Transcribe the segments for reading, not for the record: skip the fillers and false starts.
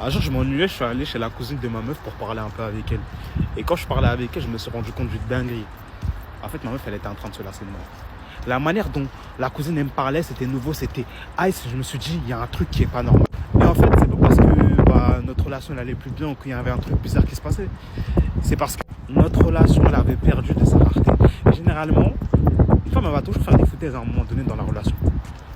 Un jour, je m'ennuyais, je suis allé chez la cousine de ma meuf pour parler un peu avec elle. Et quand je parlais avec elle, je me suis rendu compte d'une dinguerie. En fait, ma meuf, elle était en train de se lasser de moi. La manière dont la cousine elle me parlait, c'était nouveau, c'était ice. Je me suis dit, il y a un truc qui est pas normal. Et en fait, c'est pas parce que notre relation elle allait plus bien ou qu'il y avait un truc bizarre qui se passait. C'est parce que notre relation, elle avait perdu de sa rareté. Et généralement, une femme, elle va toujours faire des foutaises à un moment donné dans la relation.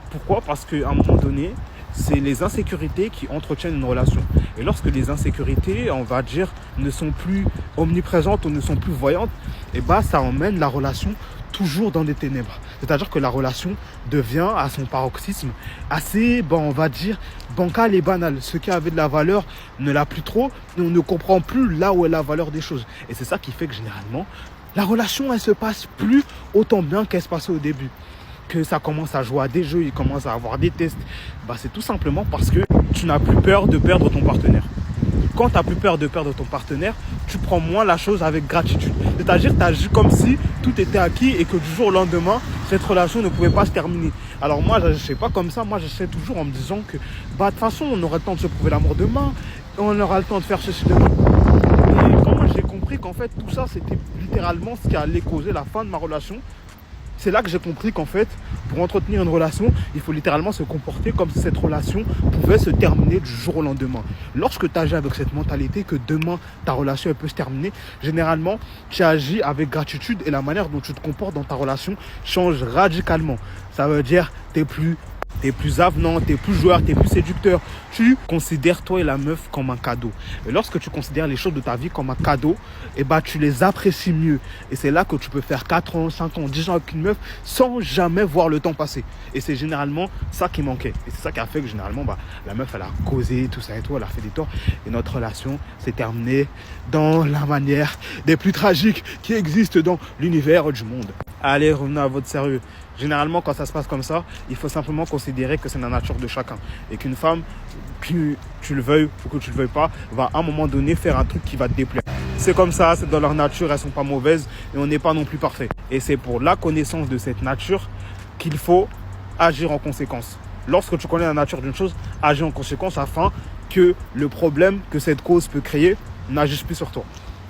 Pourquoi? Parce qu'à un moment donné, c'est les insécurités qui entretiennent une relation. Et lorsque les insécurités, on va dire, ne sont plus omniprésentes ou ne sont plus voyantes, et ça emmène la relation toujours dans des ténèbres. C'est-à-dire que la relation devient à son paroxysme assez, on va dire, bancal et banal. Ce qui avait de la valeur ne l'a plus trop et on ne comprend plus là où est la valeur des choses. Et c'est ça qui fait que généralement, la relation, elle se passe plus autant bien qu'elle se passait au début. Que ça commence à jouer à des jeux, il commence à avoir des tests, c'est tout simplement parce que tu n'as plus peur de perdre ton partenaire. Quand tu n'as plus peur de perdre ton partenaire, tu prends moins la chose avec gratitude. C'est-à-dire que tu agis comme si tout était acquis et que du jour au lendemain, cette relation ne pouvait pas se terminer. Alors moi, je ne sais pas comme ça, moi j'essaie toujours en me disant que de toute façon, on aura le temps de se prouver l'amour demain, on aura le temps de faire ceci demain. Et quand moi j'ai compris qu'en fait tout ça, c'était littéralement ce qui allait causer la fin de ma relation, c'est là que j'ai compris qu'en fait, pour entretenir une relation, il faut littéralement se comporter comme si cette relation pouvait se terminer du jour au lendemain. Lorsque tu agis avec cette mentalité que demain, ta relation elle peut se terminer, généralement, tu agis avec gratitude et la manière dont tu te comportes dans ta relation change radicalement. Ça veut dire que t'es plus avenant, t'es plus joueur, t'es plus séducteur. Tu considères toi et la meuf comme un cadeau. Et lorsque tu considères les choses de ta vie comme un cadeau, tu les apprécies mieux. Et c'est là que tu peux faire 4 ans, 5 ans, 10 ans avec une meuf sans jamais voir le temps passer. Et c'est généralement ça qui manquait. Et c'est ça qui a fait que généralement, la meuf, elle a causé tout ça et tout, elle a fait des torts. Et notre relation s'est terminée dans la manière des plus tragiques qui existent dans l'univers du monde. Allez, revenez à votre sérieux. Généralement, quand ça se passe comme ça, il faut simplement considérer que c'est la nature de chacun. Et qu'une femme, que tu le veuilles ou que tu ne le veuilles pas, va à un moment donné faire un truc qui va te déplaire. C'est comme ça, c'est dans leur nature, elles ne sont pas mauvaises et on n'est pas non plus parfait. Et c'est pour la connaissance de cette nature qu'il faut agir en conséquence. Lorsque tu connais la nature d'une chose, agis en conséquence afin que le problème que cette cause peut créer n'agisse plus sur toi.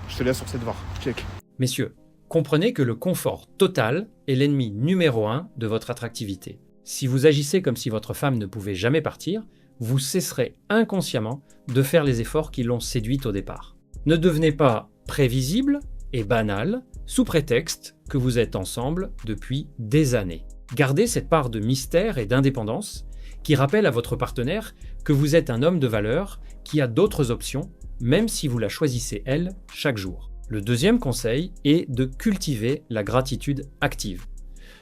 Je te laisse sur cette barre. Check. Messieurs, comprenez que le confort total est l'ennemi numéro 1 de votre attractivité. Si vous agissez comme si votre femme ne pouvait jamais partir, vous cesserez inconsciemment de faire les efforts qui l'ont séduite au départ. Ne devenez pas prévisible et banal sous prétexte que vous êtes ensemble depuis des années. Gardez cette part de mystère et d'indépendance qui rappelle à votre partenaire que vous êtes un homme de valeur qui a d'autres options, même si vous la choisissez elle chaque jour. Le deuxième conseil est de cultiver la gratitude active.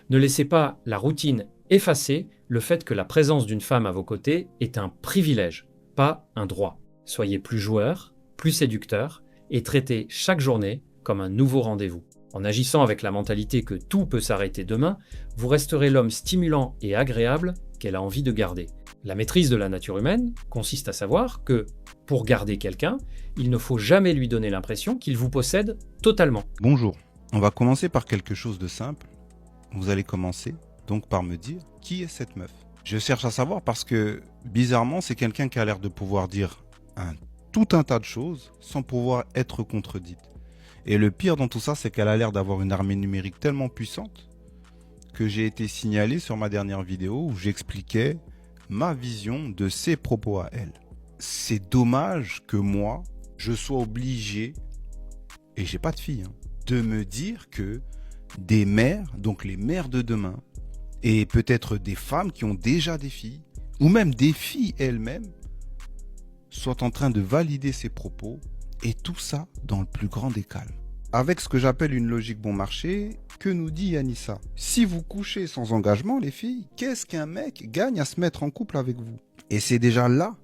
Ne laissez pas la routine effacer le fait que la présence d'une femme à vos côtés est un privilège, pas un droit. Soyez plus joueur, plus séducteur et traitez chaque journée comme un nouveau rendez-vous. En agissant avec la mentalité que tout peut s'arrêter demain, vous resterez l'homme stimulant et agréable qu'elle a envie de garder. La maîtrise de la nature humaine consiste à savoir que, pour garder quelqu'un, il ne faut jamais lui donner l'impression qu'il vous possède totalement. Bonjour, on va commencer par quelque chose de simple. Vous allez commencer donc par me dire qui est cette meuf. Je cherche à savoir parce que, bizarrement, c'est quelqu'un qui a l'air de pouvoir dire tout un tas de choses sans pouvoir être contredite. Et le pire dans tout ça, c'est qu'elle a l'air d'avoir une armée numérique tellement puissante que j'ai été signalé sur ma dernière vidéo où j'expliquais ma vision de ses propos à elle. C'est dommage que moi, je sois obligé, et j'ai pas de fille, de me dire que des mères, donc les mères de demain, et peut-être des femmes qui ont déjà des filles, ou même des filles elles-mêmes, soient en train de valider ces propos, et tout ça dans le plus grand des calmes. Avec ce que j'appelle une logique bon marché, que nous dit Yanissa? Si vous couchez sans engagement, les filles, qu'est-ce qu'un mec gagne à se mettre en couple avec vous? Et c'est déjà là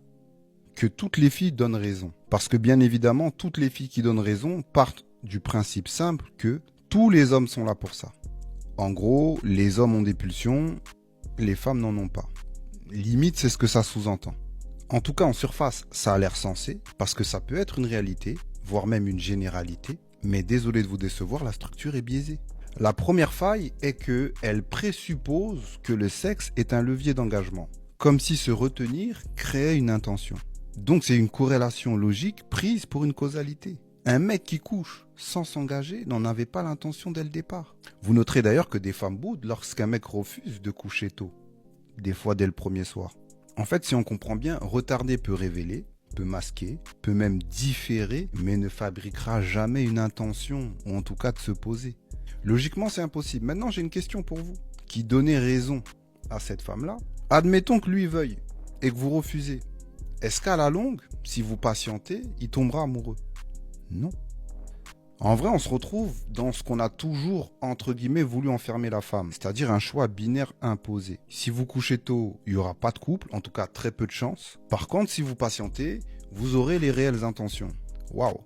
que toutes les filles donnent raison. Parce que bien évidemment, toutes les filles qui donnent raison partent du principe simple que tous les hommes sont là pour ça. En gros, les hommes ont des pulsions, les femmes n'en ont pas. Limite, c'est ce que ça sous-entend. En tout cas, en surface, ça a l'air sensé, parce que ça peut être une réalité, voire même une généralité, mais désolé de vous décevoir, la structure est biaisée. La première faille est qu'elle présuppose que le sexe est un levier d'engagement, comme si se retenir créait une intention. Donc c'est une corrélation logique prise pour une causalité. Un mec qui couche sans s'engager n'en avait pas l'intention dès le départ. Vous noterez d'ailleurs que des femmes boudent lorsqu'un mec refuse de coucher tôt. Des fois dès le premier soir. En fait, si on comprend bien, retarder peut révéler, peut masquer, peut même différer, mais ne fabriquera jamais une intention, ou en tout cas de se poser. Logiquement, c'est impossible. Maintenant, j'ai une question pour vous. Qui donnait raison à cette femme-là? Admettons que lui veuille et que vous refusez. Est-ce qu'à la longue, si vous patientez, il tombera amoureux? Non. En vrai, on se retrouve dans ce qu'on a toujours, entre guillemets, voulu enfermer la femme. C'est-à-dire un choix binaire imposé. Si vous couchez tôt, il n'y aura pas de couple, en tout cas très peu de chance. Par contre, si vous patientez, vous aurez les réelles intentions. Waouh!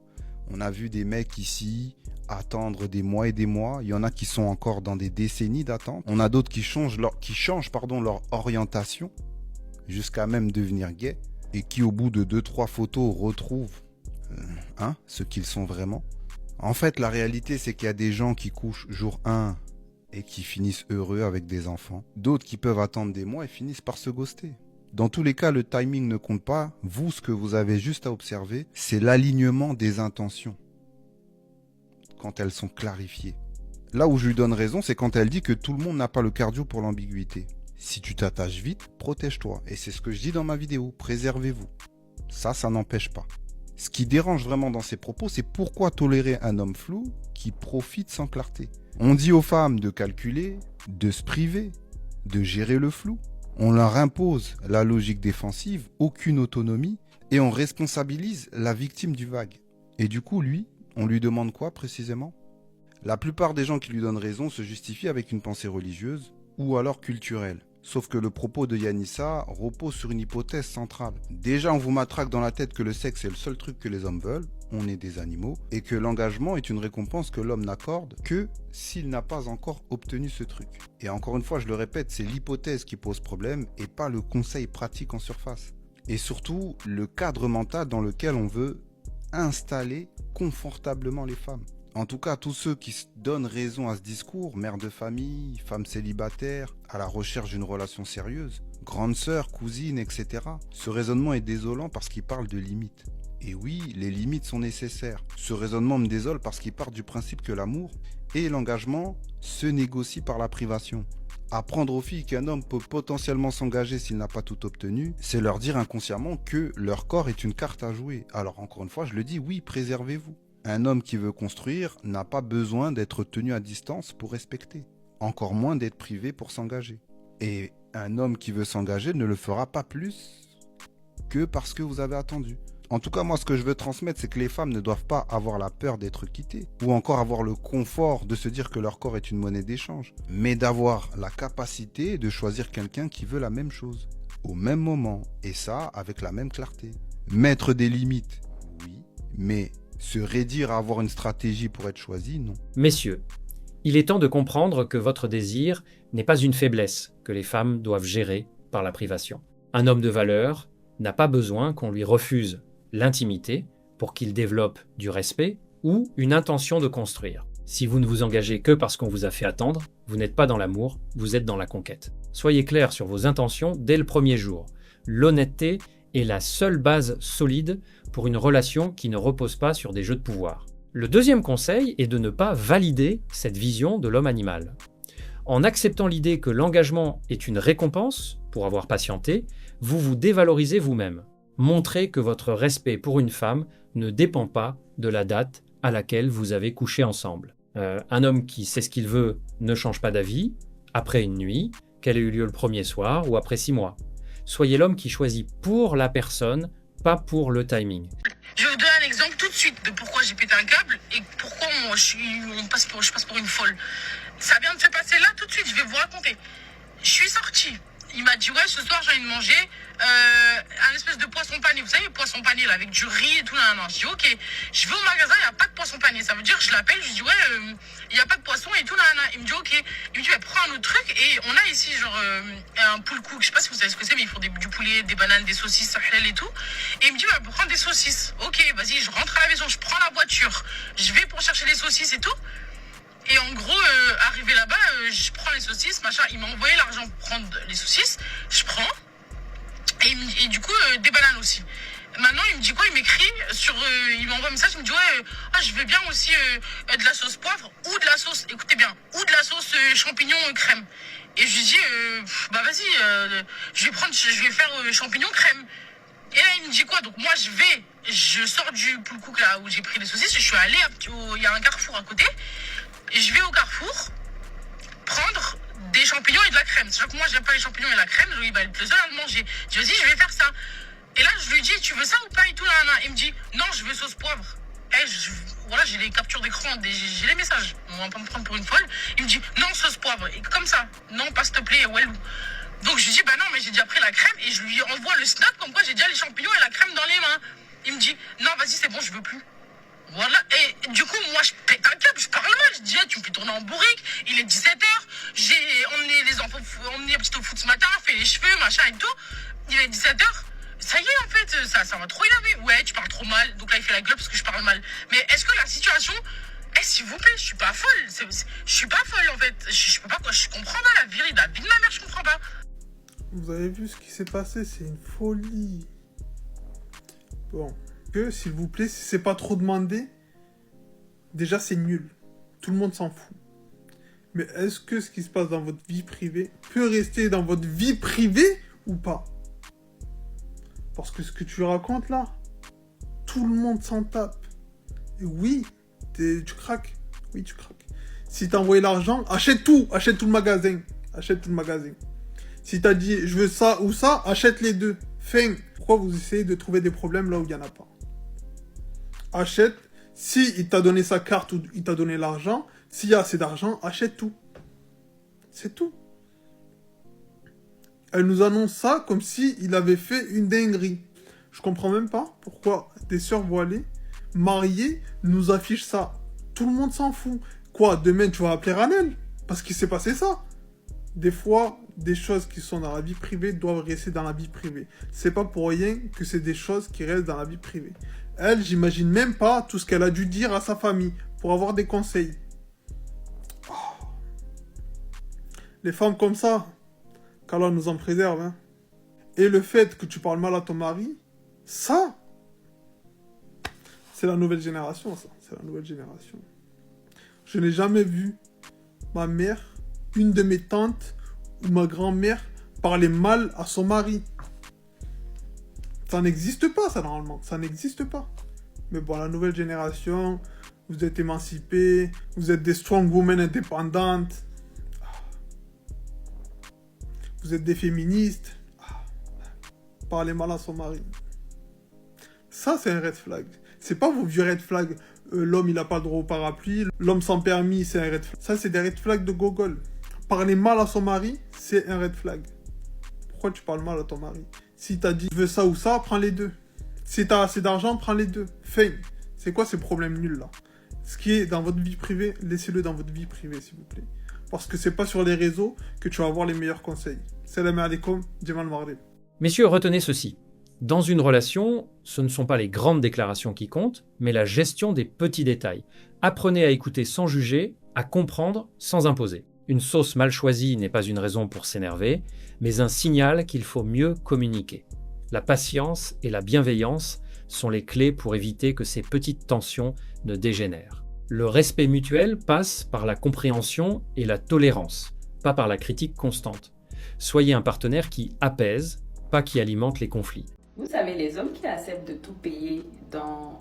On a vu des mecs ici attendre des mois et des mois. Il y en a qui sont encore dans des décennies d'attente. On a d'autres qui changent leur orientation jusqu'à même devenir gays et qui, au bout de 2-3 photos, retrouvent ce qu'ils sont vraiment. En fait, la réalité, c'est qu'il y a des gens qui couchent jour 1 et qui finissent heureux avec des enfants. D'autres qui peuvent attendre des mois et finissent par se ghoster. Dans tous les cas, le timing ne compte pas. Vous, ce que vous avez juste à observer, c'est l'alignement des intentions quand elles sont clarifiées. Là où je lui donne raison, c'est quand elle dit que tout le monde n'a pas le cardio pour l'ambiguïté. Si tu t'attaches vite, protège-toi. Et c'est ce que je dis dans ma vidéo, préservez-vous. Ça n'empêche pas. Ce qui dérange vraiment dans ces propos, c'est pourquoi tolérer un homme flou qui profite sans clarté. On dit aux femmes de calculer, de se priver, de gérer le flou. On leur impose la logique défensive, aucune autonomie, et on responsabilise la victime du vague. Et du coup, lui, on lui demande quoi précisément? La plupart des gens qui lui donnent raison se justifient avec une pensée religieuse ou alors culturelle. Sauf que le propos de Yanissa repose sur une hypothèse centrale. Déjà, on vous matraque dans la tête que le sexe est le seul truc que les hommes veulent, on est des animaux, et que l'engagement est une récompense que l'homme n'accorde que s'il n'a pas encore obtenu ce truc. Et encore une fois, je le répète, c'est l'hypothèse qui pose problème et pas le conseil pratique en surface. Et surtout, le cadre mental dans lequel on veut installer confortablement les femmes. En tout cas, tous ceux qui donnent raison à ce discours, mère de famille, femme célibataire, à la recherche d'une relation sérieuse, grande sœur, cousine, etc. Ce raisonnement est désolant parce qu'il parle de limites. Et oui, les limites sont nécessaires. Ce raisonnement me désole parce qu'il part du principe que l'amour et l'engagement se négocient par la privation. Apprendre aux filles qu'un homme peut potentiellement s'engager s'il n'a pas tout obtenu, c'est leur dire inconsciemment que leur corps est une carte à jouer. Alors encore une fois, je le dis, oui, préservez-vous. Un homme qui veut construire n'a pas besoin d'être tenu à distance pour respecter, encore moins d'être privé pour s'engager. Et un homme qui veut s'engager ne le fera pas plus que parce que vous avez attendu. En tout cas, moi, ce que je veux transmettre, c'est que les femmes ne doivent pas avoir la peur d'être quittées, ou encore avoir le confort de se dire que leur corps est une monnaie d'échange, mais d'avoir la capacité de choisir quelqu'un qui veut la même chose, au même moment, et ça, avec la même clarté. Mettre des limites, oui, mais se raidir à avoir une stratégie pour être choisi, non. Messieurs, il est temps de comprendre que votre désir n'est pas une faiblesse que les femmes doivent gérer par la privation. Un homme de valeur n'a pas besoin qu'on lui refuse l'intimité pour qu'il développe du respect ou une intention de construire. Si vous ne vous engagez que parce qu'on vous a fait attendre, vous n'êtes pas dans l'amour, vous êtes dans la conquête. Soyez clair sur vos intentions dès le premier jour. L'honnêteté est la seule base solide pour une relation qui ne repose pas sur des jeux de pouvoir. Le deuxième conseil est de ne pas valider cette vision de l'homme animal. En acceptant l'idée que l'engagement est une récompense pour avoir patienté, vous vous dévalorisez vous-même. Montrez que votre respect pour une femme ne dépend pas de la date à laquelle vous avez couché ensemble. Un homme qui sait ce qu'il veut ne change pas d'avis après une nuit, qu'elle ait eu lieu le premier soir ou après 6 mois. Soyez l'homme qui choisit pour la personne, pas pour le timing. Je vais vous donner un exemple tout de suite de pourquoi j'ai pété un câble et pourquoi je passe pour une folle. Ça vient de se passer là tout de suite, je vais vous raconter. Je suis sortie. Il m'a dit, ouais, ce soir, j'ai envie de manger un espèce de poisson pané. Vous savez, le poisson pané, là, avec du riz et tout, là, non. Je dis, ok, je vais au magasin, il n'y a pas de poisson pané. Ça veut dire, je l'appelle, je dis, ouais, il n'y a pas de poisson et tout, là, là. Il me dit, ok. Il me dit, ouais, prends un autre truc. Et on a ici, genre, un pulled cook. Je sais pas si vous savez ce que c'est, mais ils font du poulet, des bananes, des saucisses, halal et tout. Et il me dit, ouais, prends des saucisses. Ok, vas-y, je rentre à la maison, je prends la voiture. Je vais pour chercher les saucisses et tout. Et en gros, arrivé là-bas, je prends les saucisses, machin. Il m'a envoyé l'argent pour prendre les saucisses. Je prends. Et du coup, des bananes aussi. Maintenant, il me dit quoi? Il m'écrit il m'envoie un message, il me dit ouais, je veux bien aussi de la sauce poivre ou de la sauce, écoutez bien, ou de la sauce champignon crème. Et je lui dis bah vas-y, je vais faire champignon crème. Et là, il me dit quoi? Donc moi, je sors du pull cook là où j'ai pris les saucisses, je suis allée, il y a un carrefour à côté, et je vais au carrefour prendre des champignons et de la crème. Sachant que moi, j'aime pas les champignons et la crème, donc il va être le seul à le manger. Je dis vas-y, je vais faire ça. Et là, je lui dis, tu veux ça ou pas et tout, là, là. Il me dit, non, je veux sauce poivre. Et voilà, j'ai les captures d'écran, j'ai les messages. On va pas me prendre pour une folle. Il me dit, non, sauce poivre. Et comme ça, non, pas s'il te plaît, Walou. Donc je lui dis, bah non, mais j'ai déjà pris la crème. Et je lui envoie le snap comme quoi j'ai déjà les champignons et la crème dans les mains. Il me dit, non, vas-y, c'est bon, je veux plus. Voilà, et du coup, moi, je pète un câble, je parle mal. Je dis, tu me fais tourner en bourrique, il est 17h. J'ai emmené les enfants, emmené petit au foot ce matin, fait les cheveux, machin et tout. Il est 17h. Ça y est, en fait, ça va trop énerver. Ouais, tu parles trop mal. Donc là, il fait la gueule parce que je parle mal. Mais est-ce que la situation... s'il vous plaît, je suis pas folle. Je suis pas folle, en fait. Je peux pas, quoi. Je comprends pas la vie de ma mère, je comprends pas. Vous avez vu ce qui s'est passé, c'est une folie. Bon, s'il vous plaît, si c'est pas trop demandé, déjà c'est nul. Tout le monde s'en fout. Mais est-ce que ce qui se passe dans votre vie privée peut rester dans votre vie privée ou pas? Parce que ce que tu racontes là, tout le monde s'en tape. Et oui, tu craques. Oui, tu craques. Si t'as envoyé l'argent, achète tout le magasin. Achète tout le magasin. Si t'as dit, je veux ça ou ça, achète les deux. Fin. Pourquoi vous essayez de trouver des problèmes là où il n'y en a pas? Achète. Si il t'a donné sa carte ou il t'a donné l'argent, s'il y a assez d'argent, achète tout. C'est tout. Elle nous annonce ça comme si il avait fait une dinguerie. Je comprends même pas pourquoi des sœurs voilées, mariées, nous affichent ça. Tout le monde s'en fout. Quoi, demain tu vas appeler Ranel? Parce qu'il s'est passé ça. Des fois, des choses qui sont dans la vie privée doivent rester dans la vie privée. C'est pas pour rien que c'est des choses qui restent dans la vie privée. Elle, j'imagine même pas tout ce qu'elle a dû dire à sa famille pour avoir des conseils. Oh. Les femmes comme ça, qu'Allah nous en préserve. Hein. Et le fait que tu parles mal à ton mari, ça, c'est la nouvelle génération, ça. C'est la nouvelle génération. Je n'ai jamais vu ma mère, une de mes tantes ou ma grand-mère parler mal à son mari. Ça n'existe pas, ça, normalement. Ça n'existe pas. Mais bon, la nouvelle génération, vous êtes émancipés, vous êtes des strong women indépendantes. Vous êtes des féministes. Parlez mal à son mari. Ça, c'est un red flag. C'est pas vos vieux red flags. L'homme, il n'a pas le droit au parapluie. L'homme sans permis, c'est un red flag. Ça, c'est des red flags de gogol. Parler mal à son mari, c'est un red flag. Pourquoi tu parles mal à ton mari? Si t'as dit, je veux ça ou ça, prends les deux. Si t'as assez d'argent, prends les deux. Fin. C'est quoi ces problèmes nuls, là? Ce qui est dans votre vie privée, laissez-le dans votre vie privée, s'il vous plaît. Parce que c'est pas sur les réseaux que tu vas avoir les meilleurs conseils. Salam alaikum, Jamal Maghreb. Messieurs, retenez ceci. Dans une relation, ce ne sont pas les grandes déclarations qui comptent, mais la gestion des petits détails. Apprenez à écouter sans juger, à comprendre sans imposer. Une sauce mal choisie n'est pas une raison pour s'énerver, mais un signal qu'il faut mieux communiquer. La patience et la bienveillance sont les clés pour éviter que ces petites tensions ne dégénèrent. Le respect mutuel passe par la compréhension et la tolérance, pas par la critique constante. Soyez un partenaire qui apaise, pas qui alimente les conflits. Vous savez, les hommes qui acceptent de tout payer dans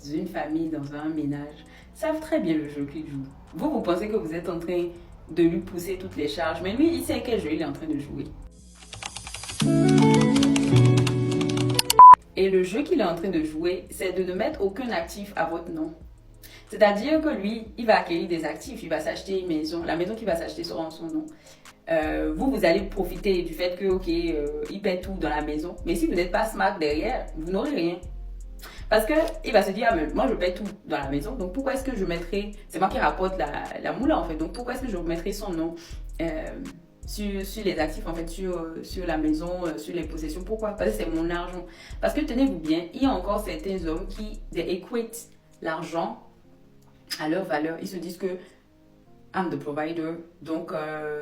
une famille, dans un ménage, savent très bien le jeu qu'ils jouent. Vous pensez que vous êtes en train de lui pousser toutes les charges, mais lui, il sait quel jeu il est en train de jouer. Et le jeu qu'il est en train de jouer, c'est de ne mettre aucun actif à votre nom. C'est-à-dire que lui, il va acquérir des actifs, il va s'acheter une maison, la maison qu'il va s'acheter sera en son nom. Vous allez profiter du fait que, il paie tout dans la maison. Mais si vous n'êtes pas smart derrière, vous n'aurez rien. Parce qu'il va se dire, mais moi je paie tout dans la maison, donc pourquoi est-ce que je mettrai, c'est moi qui rapporte la moula en fait, donc pourquoi est-ce que je mettrai son nom sur les actifs en fait, sur la maison, sur les possessions, pourquoi? Parce que c'est mon argent. Parce que tenez-vous bien, il y a encore certains hommes qui équatent l'argent à leur valeur. Ils se disent que I'm the provider. Donc,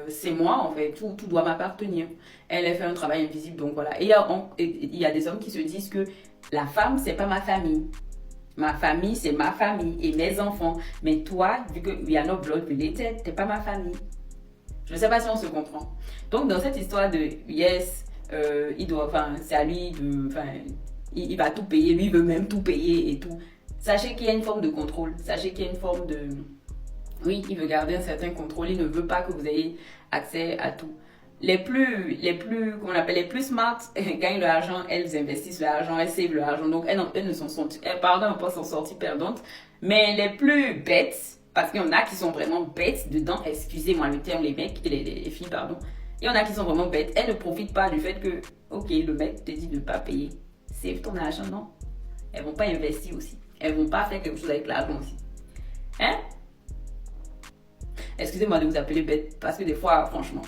c'est moi, en fait. Tout doit m'appartenir. Elle fait un travail invisible. Donc, voilà. Et il y a des hommes qui se disent que la femme, c'est pas ma famille. Ma famille, c'est ma famille et mes enfants. Mais toi, vu que we are not blood related, t'es pas ma famille. Je ne sais pas si on se comprend. Donc, dans cette histoire de yes, c'est à lui de, il va tout payer, lui il veut même tout payer et tout. Sachez qu'il y a une forme de contrôle. Sachez qu'il y a une forme de, oui, il veut garder un certain contrôle. Il ne veut pas que vous ayez accès à tout. Les plus smart gagnent leur argent, elles investissent leur argent, elles savent leur argent. Donc, elles ne s'en sortent, pas s'en sortir perdantes. Mais les plus bêtes, parce qu'il y en a qui sont vraiment bêtes dedans, excusez-moi le terme, les filles, pardon. Il y en a qui sont vraiment bêtes. Elles ne profitent pas du fait que, ok, le mec te dit de ne pas payer. Save ton argent, non? Elles vont pas investir aussi. Elles vont pas faire quelque chose avec l'argent aussi. Hein? Excusez-moi de vous appeler bête, parce que des fois, franchement.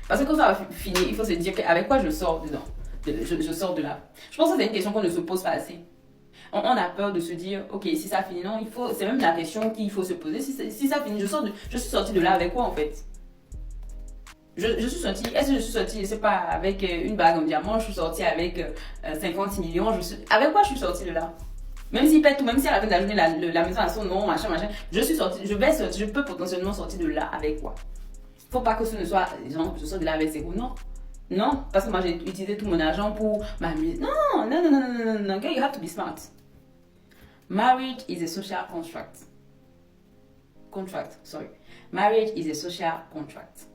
Parce que quand ça va finir, il faut se dire avec quoi je sors dedans. Je sors de là. Je pense que c'est une question qu'on ne se pose pas assez. On a peur de se dire, ok, si ça finit, non, c'est même la question qu'il faut se poser. Si ça finit, je suis sortie de là avec quoi en fait? Est-ce que je suis sortie, je sais pas, avec une bague en diamant, je suis sortie avec 50 millions, avec quoi je suis sortie de là? Même s'il pète tout, même si à la fin de la journée, la maison a son nom, machin, je suis sortie, je peux potentiellement sortir de là avec quoi? Faut pas que ce ne soit, genre, je sors de là avec zéro, non. Non, parce que moi j'ai utilisé tout mon argent pour m'amuser. Non, girl, you have to be smart. Marriage is a social Marriage is a social contract.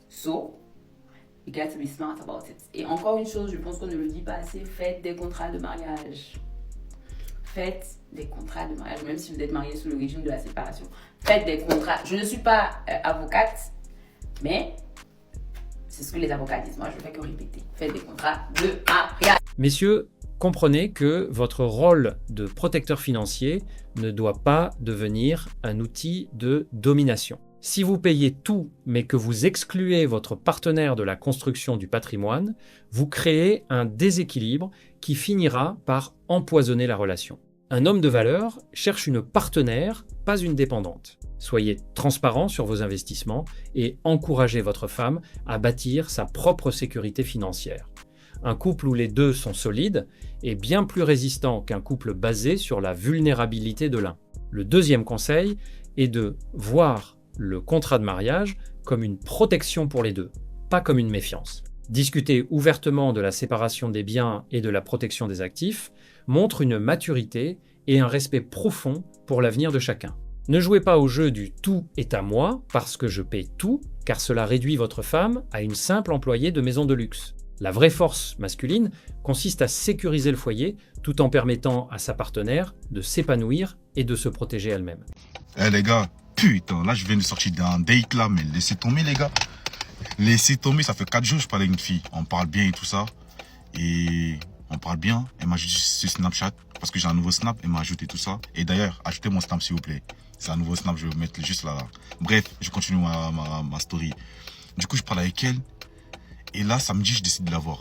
So, you got to be smart about it. Et encore une chose, je pense qu'on ne le dit pas assez, faites des contrats de mariage. Faites des contrats de mariage, même si vous êtes marié sous le régime de la séparation. Faites des contrats. Je ne suis pas avocate, mais c'est ce que les avocats disent. Moi, je ne fais que répéter. Faites des contrats de mariage. Messieurs, comprenez que votre rôle de protecteur financier ne doit pas devenir un outil de domination. Si vous payez tout, mais que vous excluez votre partenaire de la construction du patrimoine, vous créez un déséquilibre qui finira par empoisonner la relation. Un homme de valeur cherche une partenaire, pas une dépendante. Soyez transparent sur vos investissements et encouragez votre femme à bâtir sa propre sécurité financière. Un couple où les deux sont solides est bien plus résistant qu'un couple basé sur la vulnérabilité de l'un. Le deuxième conseil est de voir le contrat de mariage comme une protection pour les deux, pas comme une méfiance. Discuter ouvertement de la séparation des biens et de la protection des actifs montre une maturité et un respect profond pour l'avenir de chacun. Ne jouez pas au jeu du « tout est à moi » parce que je paie tout, car cela réduit votre femme à une simple employée de maison de luxe. La vraie force masculine consiste à sécuriser le foyer tout en permettant à sa partenaire de s'épanouir et de se protéger elle-même. Eh les gars, putain, là je viens de sortir d'un date là, mais laissez tomber les gars. Laissez tomber, ça fait 4 jours que je parle avec une fille. On parle bien et tout ça. Et on parle bien. Elle m'a ajouté sur Snapchat parce que j'ai un nouveau Snap. Elle m'a ajouté tout ça. Et d'ailleurs, ajoutez mon Snap s'il vous plaît. C'est un nouveau Snap, je vais vous mettre juste là. Bref, je continue ma story. Du coup, je parle avec elle. Et là, samedi, je décide de la voir.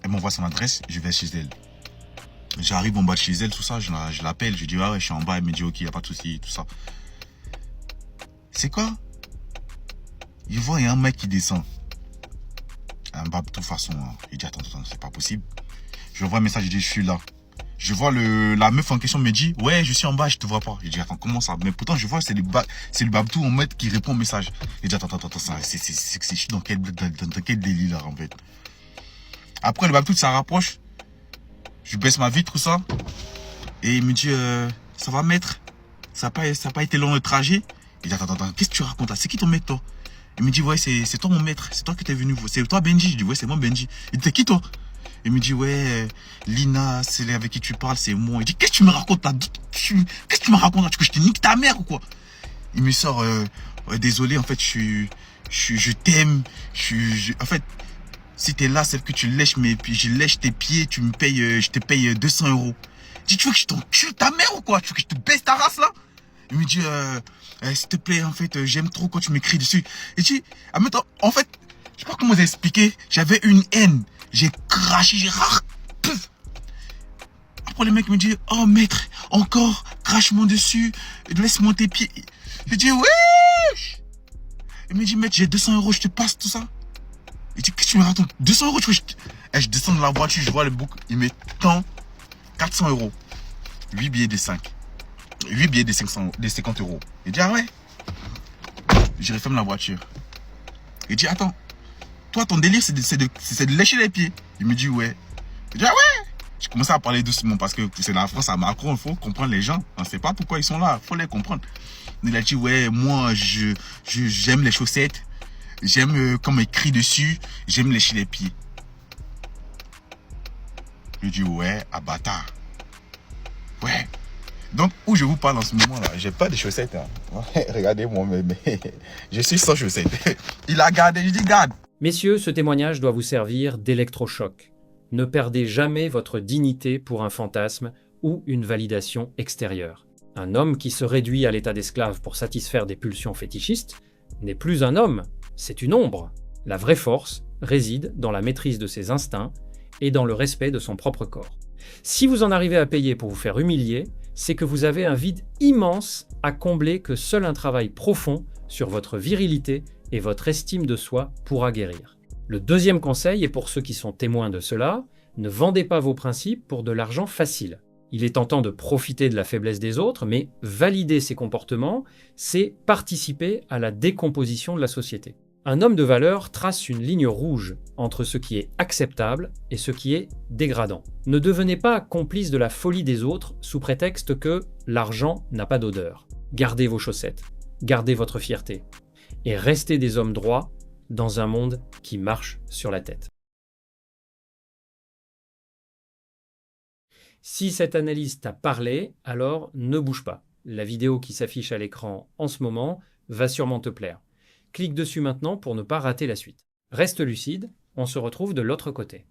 Elle m'envoie son adresse, je vais chez elle. J'arrive en bas de chez elle, tout ça, je l'appelle, je dis ah ouais, je suis en bas, elle me dit ok, y a pas de souci, tout ça. C'est quoi? Je vois, il y a un mec qui descend. Un bas de toute façon. Hein. Il dit attends, c'est pas possible. Je lui envoie un message, je dis je suis là. Je vois la meuf en question me dit ouais, je suis en bas, je te vois pas. Je dis attends, comment ça? Mais pourtant je vois c'est le babtou en mec qui répond au message. Je dis attends, ça je suis dans quel délire là en fait. Après le babtou ça rapproche. Je baisse ma vitre tout ça. Et il me dit ça va maître. Ça a pas été long le trajet. Je dis attends, qu'est-ce que tu racontes là? C'est qui ton mec toi? Il me dit ouais, c'est toi mon maître, c'est toi qui t'es venu. C'est toi Benji? Je dis ouais, c'est moi Benji. Il dit t'es qui toi? Il me dit ouais, Lina, c'est avec qui tu parles, c'est moi. Il dit qu'est-ce que tu me racontes là? Qu'est-ce que tu me racontes là? Tu veux que je te nique ta mère ou quoi? Il me sort désolé en fait, je t'aime, en fait si t'es là, c'est que tu lèches je lèche tes pieds, tu me payes, je te paye 200 €. Je dis tu veux que je t'encule ta mère ou quoi? Tu veux que je te baisse ta race là? Il me dit s'il te plaît en fait, j'aime trop quand tu m'écris dessus. Et je dis en fait, je sais pas comment vous expliquer, j'avais une haine. J'ai craché, j'ai pouf. Après le mec me dit oh maître, encore crache-moi dessus, laisse-moi tes pieds. Je dis, ouais. Il me dit, mec, j'ai 200 €, je te passe tout ça. Il dit, qu'est-ce que tu me racontes? 200 €, tu vois, je descends de la voiture, je vois le bouc, il me tend 400 €. 8 billets de 5. 8 billets de 500, de 50 €. Il dit, ah ouais. Je referme la voiture. Il dit, attends, toi, ton délire, c'est de lécher les pieds. Il me dit, ouais. Je dis, ah ouais. Je commençais à parler doucement parce que c'est la France à Macron, il faut comprendre les gens. On ne sait pas pourquoi ils sont là, il faut les comprendre. Il a dit, ouais, moi, j'aime les chaussettes. J'aime quand on m'écrit dessus. J'aime lécher les pieds. Je dis, ouais, à bâtard. Ouais. Donc, où je vous parle en ce moment-là, j'ai pas de chaussettes. Hein. Ouais, regardez-moi, mais je suis sans chaussettes. Il a gardé, je dis, garde. Messieurs, ce témoignage doit vous servir d'électrochoc. Ne perdez jamais votre dignité pour un fantasme ou une validation extérieure. Un homme qui se réduit à l'état d'esclave pour satisfaire des pulsions fétichistes n'est plus un homme, c'est une ombre. La vraie force réside dans la maîtrise de ses instincts et dans le respect de son propre corps. Si vous en arrivez à payer pour vous faire humilier, c'est que vous avez un vide immense à combler que seul un travail profond sur votre virilité et votre estime de soi pourra guérir. Le deuxième conseil, et pour ceux qui sont témoins de cela, ne vendez pas vos principes pour de l'argent facile. Il est tentant de profiter de la faiblesse des autres, mais valider ces comportements, c'est participer à la décomposition de la société. Un homme de valeur trace une ligne rouge entre ce qui est acceptable et ce qui est dégradant. Ne devenez pas complice de la folie des autres sous prétexte que l'argent n'a pas d'odeur. Gardez vos chaussettes, gardez votre fierté et restez des hommes droits dans un monde qui marche sur la tête. Si cette analyse t'a parlé, alors ne bouge pas. La vidéo qui s'affiche à l'écran en ce moment va sûrement te plaire. Clique dessus maintenant pour ne pas rater la suite. Reste lucide, on se retrouve de l'autre côté.